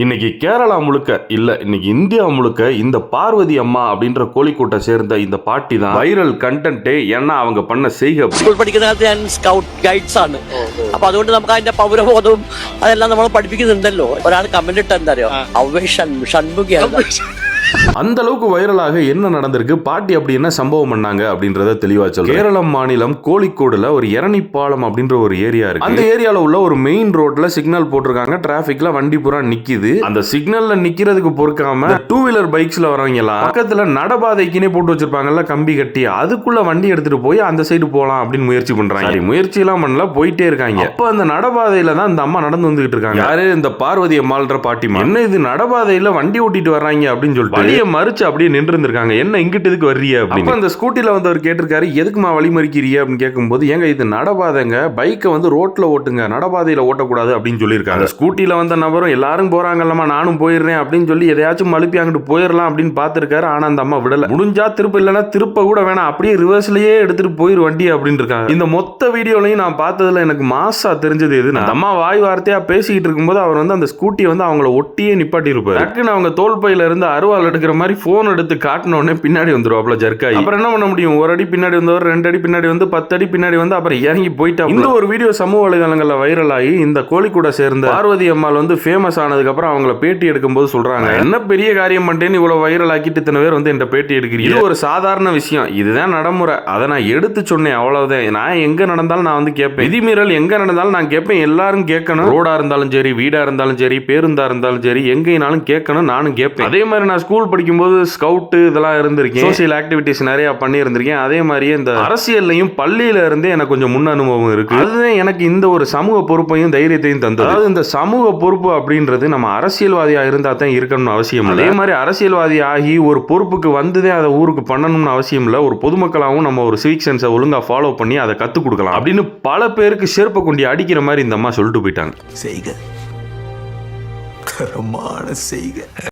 இன்னைக்கு கேரளா முழுக்க இல்ல இன்னைக்கு இந்தியா முழுக்க இந்த பார்வதி அம்மா அப்படின்ற கோழிக்கூட்டை சேர்ந்த இந்த பாட்டி தான் வைரல் கண்டென்ட்டே. ஏன்னா அவங்க பண்ண செய்கை. സ്കൂൾ പഠിക്കുന്ന കാലത്ത് ഞാൻ സ്കൗട്ട് ഗൈഡ്സ് ആണ്. അപ്പൊ അതുകൊണ്ട് നമുക്ക് അതിന്റെ പൗരബോധവും അതെല്ലാം നമ്മൾ പഠിപ്പിക്കുന്നുണ്ടല്ലോ. ഒരാൾ കമന്റ് ഇട്ട് എന്താ അറിയോ, അവേ ഷൺമുഖിയാണ്. அந்த அளவுக்கு வைரலாக என்ன நடந்திருக்கு, பாட்டி அப்படி என்ன சம்பவம் பண்ணாங்க அப்படின்றத தெளிவா சொல்றேன். கேரளம் மாநிலம் கோழிக்கோடுல ஒரு எரணிப்பாலம் அப்படின்ற ஒரு ஏரியா இருக்கு. அந்த ஏரியால உள்ள ஒரு மெயின் ரோட்ல சிக்னல் போட்டிருக்காங்க. டிராபிக்ல வண்டி பூரா நிக்குது. அந்த சிக்னல்ல நிக்கிறதுக்கு பொறுக்காம டூ வீலர் பைக்ஸ்ல வரவங்க எல்லாம் பக்கத்துல நடபாதைக்குனே போட்டு வச்சிருப்பாங்கல்ல கம்பி கட்டி, அதுக்குள்ள வண்டி எடுத்துட்டு போய் அந்த சைடு போலாம் அப்படின்னு முயற்சி பண்றாங்க. முயற்சி எல்லாம் பண்ணல, போயிட்டே இருக்காங்க. அப்ப அந்த நடபாதையில தான் இந்த அம்மா நடந்து வந்துகிட்டு இருக்காங்க. யாரு? இந்த பார்வதி அம்மாள்ன்ற பாட்டிமா. என்ன இது நடபாதையில வண்டி ஓட்டிட்டு வர்றாங்க அப்படின்னு சொல்லிட்டு வழியை மறிச்சு அப்படியே நின்று இருந்திருக்காங்க. என்ன இங்கிட்டு இதுக்கு வர்றீங்க அப்படின்னு அந்த ஸ்கூட்டில வந்து அவர் கேட்டிருக்காரு, எதுக்குமா வழி மறிக்கிறீங்க அப்படின்னு கேட்கும்போது, ஏங்க இது நடபாதைங்க, பைக்கை வந்து ரோட்ல ஓட்டுங்க, நடபாதையில ஓட்டக்கூடாது அப்படின்னு சொல்லியிருக்காங்க. ஸ்கூட்டில வந்த நபரும் எல்லாரும் போறாங்கல்லமா நானும் போயிடுறேன் அப்படின்னு சொல்லி எதையாச்சும் மழுப்பி அங்கிட்டு போயிடலாம் அப்படின்னு பார்த்திருக்காரு. ஆனா அந்த அம்மா விடல. முடிஞ்சா திருப்ப இல்லைன்னா திருப்ப கூட வேணாம், அப்படியே ரிவர்ஸ்லயே எடுத்துட்டு போயிரு வண்டி அப்படின்னு இருக்காங்க. இந்த மொத்த வீடியோலையும் நான் பார்த்ததுல எனக்கு மாசா தெரிஞ்சது எது, அந்த அம்மா வாய் வார்த்தையா பேசிக்கிட்டு இருக்கும்போது அவர் வந்து அந்த ஸ்கூட்டியை வந்து அவங்கள ஒட்டியே நிப்பாட்டி இருப்பாரு. டக்குன்னு அவங்க தோல் பையில இருந்து அருவாள் எடுக்கிற மாதிரி போன் எடுத்து காட்டினோடனே பின்னாடி வந்துருவாப்ல ஜர்க்காயி. அப்புறம் என்ன பண்ண முடியும், ஒரு அடி பின்னாடி வந்தவர், 2 அடி பின்னாடி வந்து 10 அடி பின்னாடி வந்து அப்புறம் இறங்கி போயிட்டா. இந்த ஒரு வீடியோ சமூக வலைதளங்கள்ல வைரல் ஆகி இந்த கோழிக்கூட சேர்ந்த பார்வதி அம்மாள் வந்து ஃபேமஸ் ஆனதுக்கு அப்புறம் அவங்கள பேட்டி எடுக்கும்போது சொல்றாங்க, என்ன பெரிய காரியம் பண்ணிட்டேன்னு இவ்வளவு வைரல் ஆக்கிட்டு இத்தனை பேர் வந்து என்கிட்ட பேட்டி எடுக்கிறீங்க, இது ஒரு சாதாரண விஷயம், இதுதான் நடைமுறை, அதை நான் எடுத்து சொன்னேன், அவ்வளவுதான். நான் எங்க நடந்தாலும் நான் வந்து கேட்பேன், விதிமீறல் எங்க நடந்தாலும் நான் கேட்பேன், எல்லாரும் கேட்கணும். ரோடா இருந்தாலும் சரி, வீடா இருந்தாலும் சரி, பேருந்தா இருந்தாலும் சரி, எங்கேனாலும் கேட்கணும், நானும் கேட்பேன். அதே மாதிரி நான் ஸ்கூல் படிக்கும்போது ஸ்கவுட் இதெல்லாம் இருந்திருக்கேன், சோசியல் ஆக்டிவிட்டிஸ் நிறைய பண்ணி இருந்திருக்கேன். அதே மாதிரியே இந்த அரசியல்லையும் பள்ளியில இருந்தே எனக்கு கொஞ்சம் முன் அனுபவம் இருக்கு. அதுதான் எனக்கு இந்த ஒரு சமூக பொறுப்பையும் தைரியத்தையும் தந்தது. அதாவது இந்த சமூக பொறுப்பு அப்படின்றது நம்ம அரசியல்வாதியா இருந்தா தான் இருக்கணும்னு அவசியம் இல்லை. அதே மாதிரி அரசியல்வாதி ஆகி ஒரு பொறுப்புக்கு வந்ததே அதை ஊருக்கு பண்ணணும்னு அவசியம் இல்லை. ஒரு பொதுமக்களாகவும் நம்ம ஒரு சிவிக் சென்ஸை ஒழுங்கா ஃபாலோ பண்ணி அதை கத்துக் கொடுக்கலாம் அப்படின்னு பல பேருக்கு செருப்பை கொண்டு அடிக்கிற மாதிரி இந்த அம்மா சொல்லிட்டு போயிட்டாங்க. செய்க, தரமான செய்க.